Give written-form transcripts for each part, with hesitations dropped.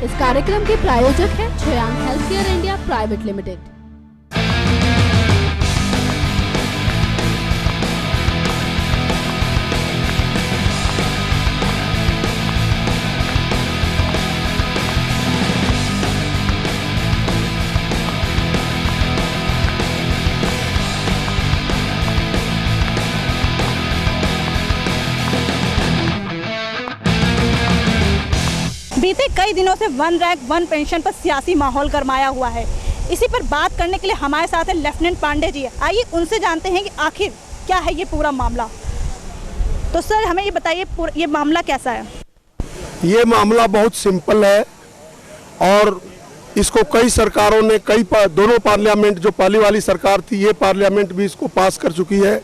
इस कार्यक्रम के प्रायोजक हैं छयांग हेल्थकेयर इंडिया प्राइवेट लिमिटेड। बीते कई दिनों से वन रैंक वन पेंशन पर सियासी माहौल गरमाया हुआ है। इसी पर बात करने के लिए हमारे साथ है लेफ्टिनेंट पांडे जी। आइए उनसे जानते हैं कि आखिर क्या है ये पूरा मामला। तो सर हमें ये बताइए ये मामला कैसा है। ये मामला बहुत सिंपल है और इसको कई सरकारों ने दोनों पार्लियामेंट, जो पहली वाली सरकार थी ये पार्लियामेंट भी इसको पास कर चुकी है,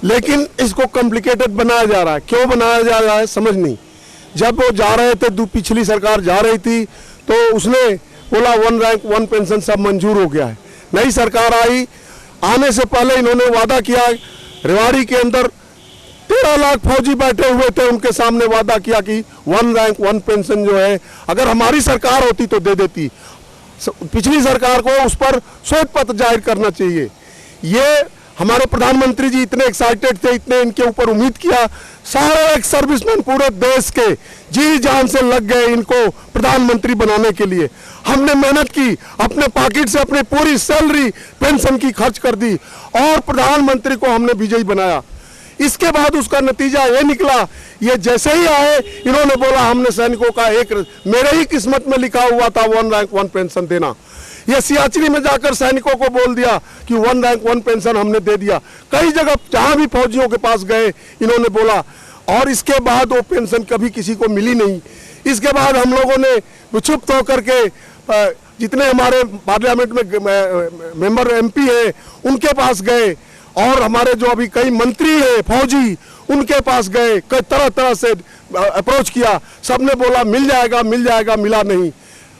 लेकिन इसको कॉम्प्लिकेटेड बनाया जा रहा है। क्यों बनाया जा रहा है समझ नहीं। जब वो जा रहे थे, पिछली सरकार जा रही थी तो उसने बोला वन रैंक वन पेंशन सब मंजूर हो गया है। नई सरकार आई, आने से पहले इन्होंने वादा किया, रेवाड़ी के अंदर 13 लाख फौजी बैठे हुए थे, उनके सामने वादा किया कि वन रैंक वन पेंशन जो है अगर हमारी सरकार होती तो दे देती। पिछली सरकार को उस पर शोध पत्र जाहिर करना चाहिए। ये हमारे प्रधानमंत्री जी इतने एक्साइटेड थे, इतने इनके ऊपर उम्मीद किया, सारे एक्स सर्विसमैन पूरे देश के जी जान से लग गए इनको प्रधानमंत्री बनाने के लिए। हमने मेहनत की, अपने पॉकेट से अपनी पूरी सैलरी पेंशन की खर्च कर दी और प्रधानमंत्री को हमने विजयी बनाया। इसके बाद उसका नतीजा ये निकला, ये जैसे ही आए इन्होंने बोला हमने सैनिकों का मेरे ही किस्मत में लिखा हुआ था वन रैंक वन पेंशन देना। ये सियाचिनी में जाकर सैनिकों को बोल दिया कि वन रैंक वन पेंशन हमने दे दिया। कई जगह जहां भी फौजियों के पास गए इन्होंने बोला, और इसके बाद वो पेंशन कभी किसी को मिली नहीं। इसके बाद हम लोगों ने चुप होकर के जितने हमारे पार्लियामेंट में मेंबर एमपी हैं उनके पास गए, और हमारे जो अभी कई मंत्री हैं फौजी उनके पास गए, कई तरह से अप्रोच किया, सबने बोला मिल जाएगा मिल जाएगा, मिला नहीं।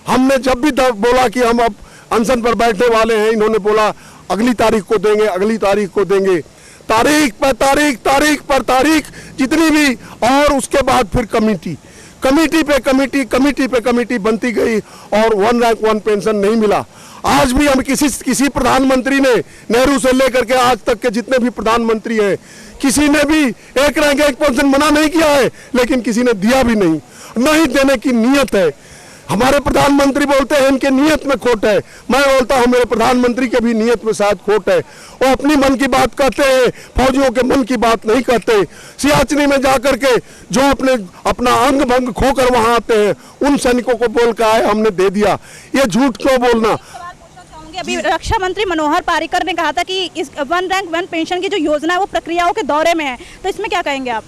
हमने जब भी बोला कि हम अब अनशन पर बैठने वाले हैं, इन्होंने बोला अगली तारीख को देंगे, अगली तारीख को देंगे। तारीख पर तारीख, तारीख पर तारीख जितनी भी, और उसके बाद फिर कमेटी पे कमेटी बनती गई और वन रैंक वन पेंशन नहीं मिला। आज भी हम किसी प्रधानमंत्री ने, नेहरू से लेकर के आज तक के जितने भी प्रधानमंत्री हैं, किसी ने भी एक रैंक एक पेंशन मना नहीं किया है, लेकिन किसी ने दिया भी नहीं देने की नीयत है। हमारे प्रधानमंत्री बोलते हैं इनके नीयत में खोट है, मैं बोलता हूं मेरे प्रधानमंत्री के भी नीयत में शायद खोट है। वो अपनी मन की बात कहते हैं, फौजियों के मन की बात नहीं कहते। सियाचिनी में जाकर के जो अपना अंग भंग खोकर वहां आते हैं, उन सैनिकों को बोल कर आए हमने दे दिया। ये झूठ क्यों बोलना। अभी रक्षा मंत्री मनोहर पारिकर ने कहा था कि इस वन रैंक वन पेंशन की जो योजना है वो प्रक्रियाओं के दौरे में है, तो इसमें क्या कहेंगे आप।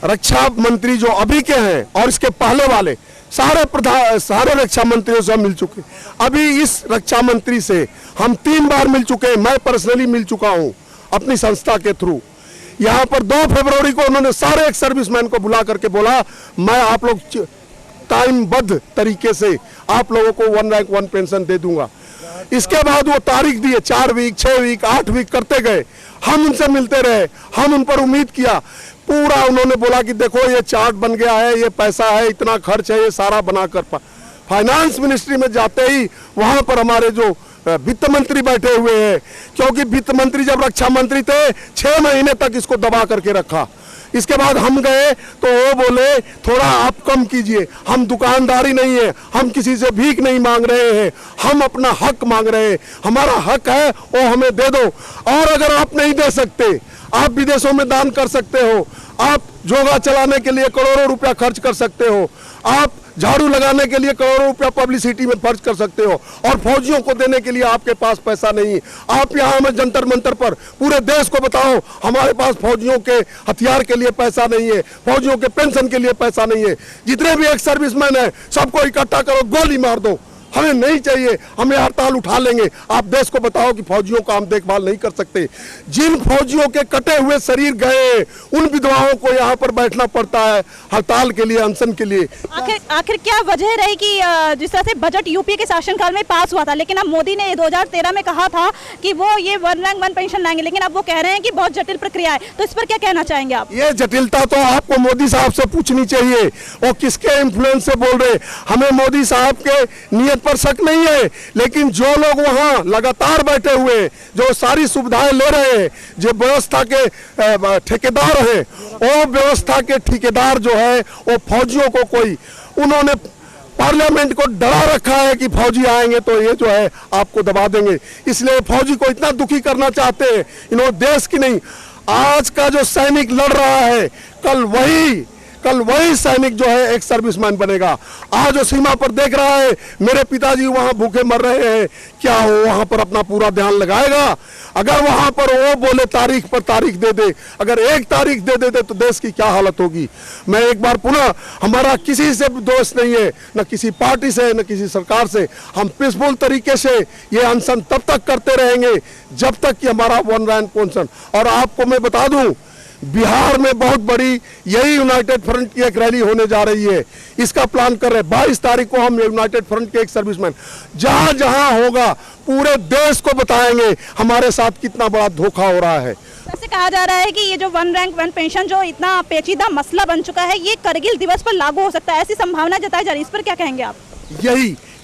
रक्षा मंत्री जो अभी के हैं और इसके पहले वाले सारे रक्षा मंत्रियों से हम मिल चुके। अभी इस रक्षा मंत्री से हम 3 बार मिल चुके हैं। मैं पर्सनली मिल चुका हूं अपनी संस्था के थ्रू। यहां पर 2 फरवरी को उन्होंने सारे एक्स सर्विसमैन को बुला करके बोला मैं आप लोग टाइमबद्ध तरीके से आप लोगों को वन रैंक वन पेंशन दे दूंगा। इसके बाद वो तारीख दिए, 4 वीक 6 वीक 8 वीक करते गए। हम उनसे मिलते रहे, हम उन पर उम्मीद किया। पूरा उन्होंने बोला कि देखो ये चार्ट बन गया है, ये पैसा है, इतना खर्च है, ये सारा बनाकर फाइनेंस मिनिस्ट्री में जाते ही वहां पर हमारे जो वित्त मंत्री बैठे हुए हैं, क्योंकि वित्त मंत्री जब रक्षा मंत्री थे 6 महीने तक इसको दबा करके रखा। इसके बाद हम गए तो वो बोले थोड़ा आप कम कीजिए, हम दुकानदारी नहीं है, हम किसी से भीख नहीं मांग रहे हैं, हम अपना हक मांग रहे हैं, हमारा हक है वो हमें दे दो। और अगर आप नहीं दे सकते, आप विदेशों में दान कर सकते हो, आप योगा चलाने के लिए करोड़ों रुपया खर्च कर सकते हो, आप झाड़ू लगाने के लिए करोड़ों रुपया पब्लिसिटी में खर्च कर सकते हो, और फौजियों को देने के लिए आपके पास पैसा नहीं। आप यहाँ हमें जंतर मंतर पर पूरे देश को बताओ हमारे पास फौजियों के हथियार के लिए पैसा नहीं है, फौजियों के पेंशन के लिए पैसा नहीं है। जितने भी एक्स सर्विसमैन है सबको इकट्ठा करो, गोली मार दो, हमें नहीं चाहिए, हमें हड़ताल उठा लेंगे। आप देश को बताओ कि फौजियों का हम देखभाल नहीं कर सकते। जिन फौजियों के कटे हुए शरीर गए उन विधवाओं को यहाँ पर बैठना पड़ता है हड़ताल के लिए, अनशन के लिए। आखिर क्या वजह रही कि जिस तरह से बजट यूपीए के शासनकाल में पास हुआ था, लेकिन अब मोदी ने 2013 में कहा था कि वो ये 1 रैंक 1 पेंशन लाएंगे, लेकिन अब वो कह रहे हैं कि बहुत जटिल प्रक्रिया है, तो इस पर क्या कहना चाहेंगे आप? ये जटिलता तो आपको मोदी साहब से पूछनी चाहिए, वो किसके इन्फ्लुएंस से बोल रहे। हमें मोदी साहब के नियत पर शक नहीं है, लेकिन जो लोग वहां लगातार बैठे हुए, जो सारी सुविधाएं ले रहे हैं, जो व्यवस्था के ठेकेदार हैं, वो व्यवस्था के ठेकेदार जो है वो फौजियों को कोई उन्होंने पार्लियामेंट को डरा रखा है कि फौजी आएंगे तो ये जो है आपको दबा देंगे। इसलिए फौजी को इतना दुखी करना चाहते हैं। इन्होंने देश की नहीं, आज का जो सैनिक लड़ रहा है कल वही सैनिक जो है एक सर्विसमैन बनेगा। आज जो सीमा पर देख रहा है मेरे पिताजी वहां भूखे मर रहे हैं, क्या वो वहां पर अपना पूरा ध्यान लगाएगा? अगर वहां पर वो बोले तारीख पर तारीख दे दे, अगर एक तारीख दे देते तो देश की क्या हालत होगी। मैं एक बार पुनः, हमारा किसी से दोष नहीं है, न किसी पार्टी से न किसी सरकार से। हम पीसफुल तरीके से ये अनशन तब तक करते रहेंगे जब तक कि हमारा 1 रैंक पेंशन। और आपको मैं बता दूं, बिहार में बहुत बड़ी यही यूनाइटेड फ्रंट की एक रैली होने जा रही है, इसका प्लान कर रहे हैं। 22 तारीख को हम यूनाइटेड फ्रंट के एक सर्विसमैन जहां जहां होगा पूरे देश को बताएंगे हमारे साथ कितना बड़ा धोखा हो रहा है। वैसे कहा जा रहा है कि ये जो 1 रैंक 1 पेंशन जो इतना पेचीदा मसला बन चुका है, ये करगिल दिवस पर लागू हो सकता है, ऐसी संभावना जताई जा रही है, इस पर क्या कहेंगे आप?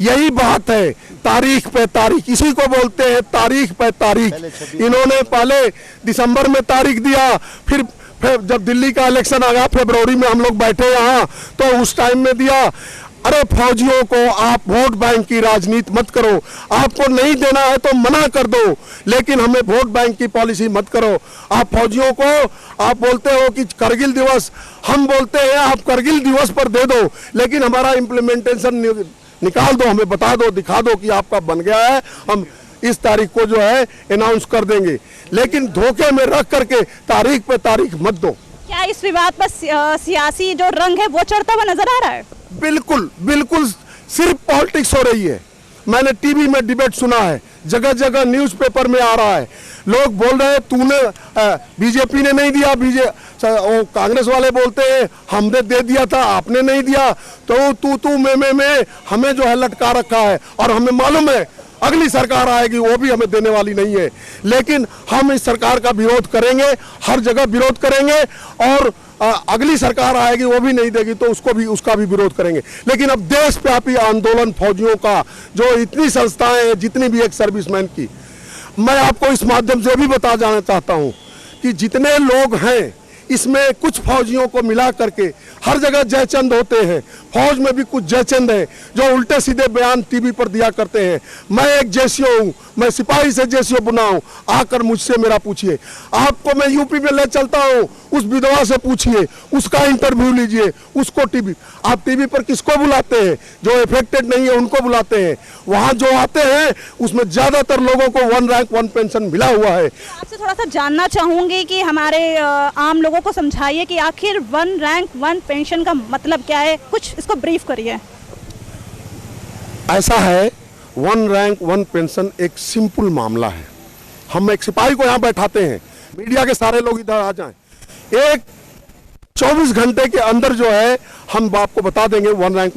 यही बात है, तारीख पे तारीख, इसी को बोलते हैं तारीख पे तारीख। इन्होंने पहले दिसंबर में तारीख दिया, फिर जब दिल्ली का इलेक्शन आ गया फरवरी में हम लोग बैठे यहाँ, तो उस टाइम में दिया। अरे फौजियों को आप वोट बैंक की राजनीति मत करो, आपको नहीं देना है तो मना कर दो, लेकिन हमें वोट बैंक की पॉलिसी मत करो। आप फौजियों को आप बोलते हो कि करगिल दिवस, हम बोलते हैं आप करगिल दिवस पर दे दो, लेकिन हमारा इम्प्लीमेंटेशन निकाल दो, हमें बता दो, दिखा दो कि आपका बन गया है, हम इस तारीख को जो है अनाउंस कर देंगे, लेकिन धोखे में रख करके तारीख पे तारीख मत दो। क्या इस विवाद पर सियासी जो रंग है वो चढ़ता हुआ नजर आ रहा है? बिल्कुल सिर्फ पॉलिटिक्स हो रही है। मैंने टीवी में डिबेट सुना है, जगह जगह न्यूज़पेपर में आ रहा है, लोग बोल रहे हैं तूने बीजेपी ने नहीं दिया, कांग्रेस वाले बोलते हैं हमने दे दिया था आपने नहीं दिया, तो तू मैं हमें जो है लटका रखा है। और हमें मालूम है अगली सरकार आएगी वो भी हमें देने वाली नहीं है, लेकिन हम इस सरकार का विरोध करेंगे, हर जगह विरोध करेंगे, और अगली सरकार आएगी वो भी नहीं देगी तो उसका भी विरोध करेंगे। लेकिन अब देशव्यापी आंदोलन फौजियों का, जो इतनी संस्थाएं हैं, जितनी भी एक सर्विसमैन की, मैं आपको इस माध्यम से भी बता जाना चाहता हूं कि जितने लोग हैं इसमें कुछ फौजियों को मिला करके हर जगह जयचंद होते हैं, फौज में भी कुछ जयचंद हैं जो उल्टे सीधे बयान टीवी पर दिया करते हैं। मैं एक जेसीओ हूँ, मैं सिपाही से जेसीओ बना हूँ, आकर मुझसे मेरा पूछिए। आपको मैं यूपी में ले चलता हूँ, उस विधवा से पूछिए, उसका इंटरव्यू लीजिए, उसको टीवी, आप टीवी पर किसको बुलाते हैं? जो इफेक्टेड नहीं है उनको बुलाते हैं। वहाँ जो आते हैं उसमें ज्यादातर लोगों को 1 रैंक 1 पेंशन मिला हुआ है। आपसे थोड़ा सा जानना चाहूंगी कि हमारे आम लोगों को समझाइए कि आखिर 1 रैंक 1 पेंशन का मतलब क्या है, कुछ इसको ब्रीफ करिए। ऐसा है, 1 रैंक 1 पेंशन एक सिंपल मामला है। हम एक सिपाही को यहाँ बैठाते हैं, मीडिया के सारे लोग इधर आ जाएं, एक 24 घंटे के अंदर जो है हम आपको बता देंगे 1 रैंक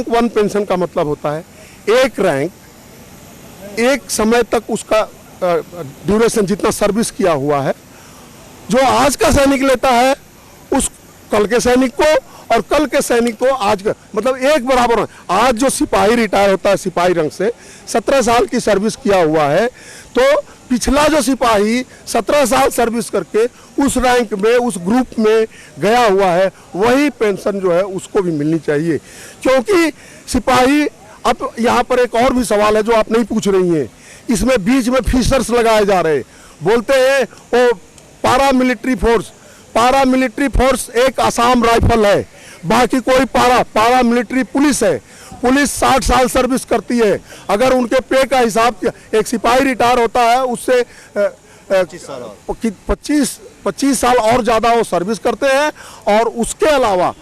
1 पेंशन का मतलब होता है एक रैंक, एक समय तक उसका ड्यूरेशन जितना सर्विस किया हुआ है, जो आज का सैनिक लेता है उस कल के सैनिक को, और कल के सैनिक को आज का, मतलब एक बराबर है। आज जो सिपाही रिटायर होता है सिपाही रंग से 17 साल की सर्विस किया हुआ है, तो पिछला जो सिपाही 17 साल सर्विस करके उस रैंक में, उस ग्रुप में गया हुआ है, वही पेंशन जो है उसको भी मिलनी चाहिए। क्योंकि सिपाही, अब यहाँ पर एक और भी सवाल है जो आप नहीं पूछ रही हैं, इसमें बीच में फीचर्स लगाए जा रहे, बोलते हैं वो पारामिलिट्री फोर्स एक असम राइफल है, बाकी कोई पारामिलिट्री पुलिस है। पुलिस 60 साल सर्विस करती है, अगर उनके पे का हिसाब, एक सिपाही रिटायर होता है उससे 25 साल और ज़्यादा वो सर्विस करते हैं, और उसके अलावा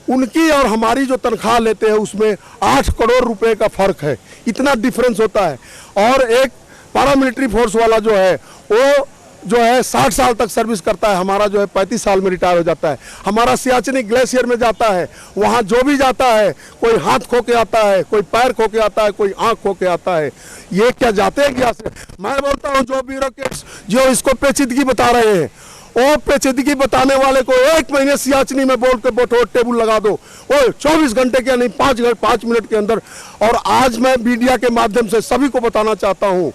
उनकी और हमारी जो तनख्वाह लेते हैं उसमें 8 करोड़ रुपए का फर्क है, इतना डिफरेंस होता है। और एक पैरामिलिट्री फोर्स वाला जो है वो जो है 60 साल तक सर्विस करता है, हमारा जो है 35 साल में रिटायर हो जाता है। हमारा सियाचिन ग्लेशियर में जाता है, वहाँ जो भी जाता है कोई हाथ खो के आता है, कोई पैर खो के आता है, कोई आंख खो के आता है। ये क्या जाते हैं क्या से? मैं बोलता हूँ जो ब्यूरोक्रेट्स जो इसको पेचीदगी बता रहे हैं, वो पेचीदगी बताने वाले को 1 महीने सियाचिनी में बोल के बैठो, टेबल लगा दो, वो 24 घंटे के नहीं 5 मिनट के अंदर। और आज मैं मीडिया के माध्यम से सभी को बताना चाहता हूँ,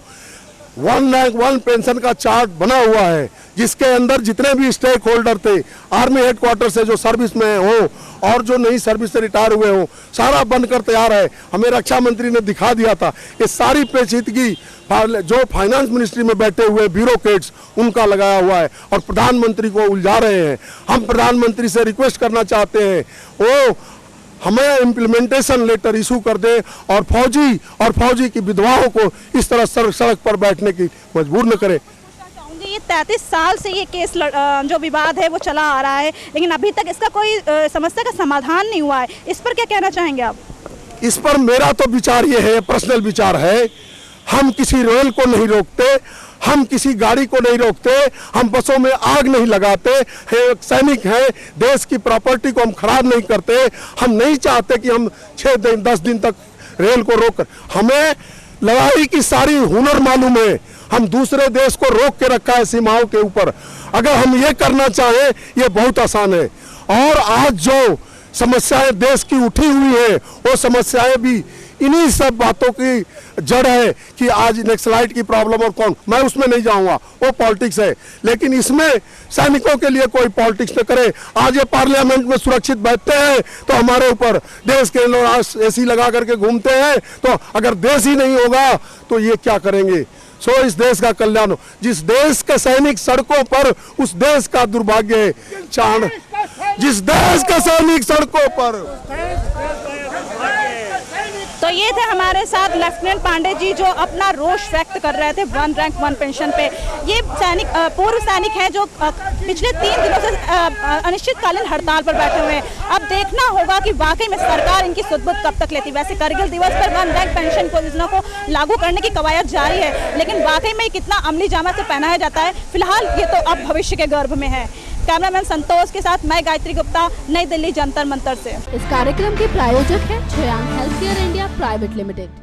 1 रैंक 1 पेंशन का चार्ट बना हुआ है, जिसके अंदर जितने भी स्टेक होल्डर थे, आर्मी हेडक्वार्टर से जो सर्विस में हो और जो नई सर्विस से रिटायर हुए हो, सारा बनकर तैयार है। हमें रक्षा मंत्री ने दिखा दिया था। ये सारी पेचीदगी जो फाइनेंस मिनिस्ट्री में बैठे हुए ब्यूरोक्रेट्स उनका लगाया हुआ है और प्रधानमंत्री को उलझा रहे हैं। हम प्रधानमंत्री से रिक्वेस्ट करना चाहते हैं वो हमें इम्प्लीमेंटेशन लेटर इशू कर दे और फौजी की विधवाओं को इस तरह सड़क पर बैठने की मजबूर न करे। ये 33 साल से ये केस जो विवाद है वो चला आ रहा है, लेकिन अभी तक इसका कोई समस्या का समाधान नहीं हुआ है। इस पर क्या कहना चाहेंगे आप? इस पर मेरा तो विचार ये है, पर्सनल विचार है, हम किसी रेल को नहीं रोकते, हम किसी गाड़ी को नहीं रोकते, हम बसों में आग नहीं लगाते, सैनिक हैं, देश की प्रॉपर्टी को हम खराब नहीं करते। हम नहीं चाहते कि हम 6 दिन 10 दिन तक रेल को रोक कर, हमें लड़ाई की सारी हुनर मालूम है। हम दूसरे देश को रोक के रखा है सीमाओं के ऊपर। अगर हम ये करना चाहें ये बहुत आसान है। और आज जो समस्याएं देश की उठी हुई है वो समस्याएं भी इन्हीं सब बातों की जड़ है कि आज नक्सलाइट की प्रॉब्लम और कौन, मैं उसमें नहीं जाऊंगा, वो पॉलिटिक्स है। लेकिन इसमें सैनिकों के लिए कोई पॉलिटिक्स न करे। आज ये पार्लियामेंट में सुरक्षित बैठते हैं तो हमारे ऊपर देश के लोग एसी लगा करके घूमते हैं, तो अगर देश ही नहीं होगा तो ये क्या करेंगे? सो इस देश का कल्याण हो। जिस देश के सैनिक सड़कों पर, उस देश का दुर्भाग्य है चाण। जिस देश के सैनिक सड़कों पर। तो ये थे हमारे साथ लेफ्टिनेंट पांडे जी जो अपना रोष व्यक्त कर रहे थे 1 रैंक 1 पेंशन पे। ये सैनिक पूर्व सैनिक हैं जो पिछले 3 दिनों से अनिश्चितकालीन हड़ताल पर बैठे हुए हैं। अब देखना होगा कि वाकई में सरकार इनकी सुध-बुध कब तक लेती। वैसे कारगिल दिवस पर 1 रैंक पेंशन योजना को लागू करने की कवायद जारी है, लेकिन वाकई में कितना अमली जामा से पहनाया जाता है, फिलहाल ये तो अब भविष्य के गर्भ में है। कैमरामैन संतोष के साथ मैं गायत्री गुप्ता, नई दिल्ली जंतर मंतर से। इस कार्यक्रम के प्रायोजक हैं Shreyank health care India private limited.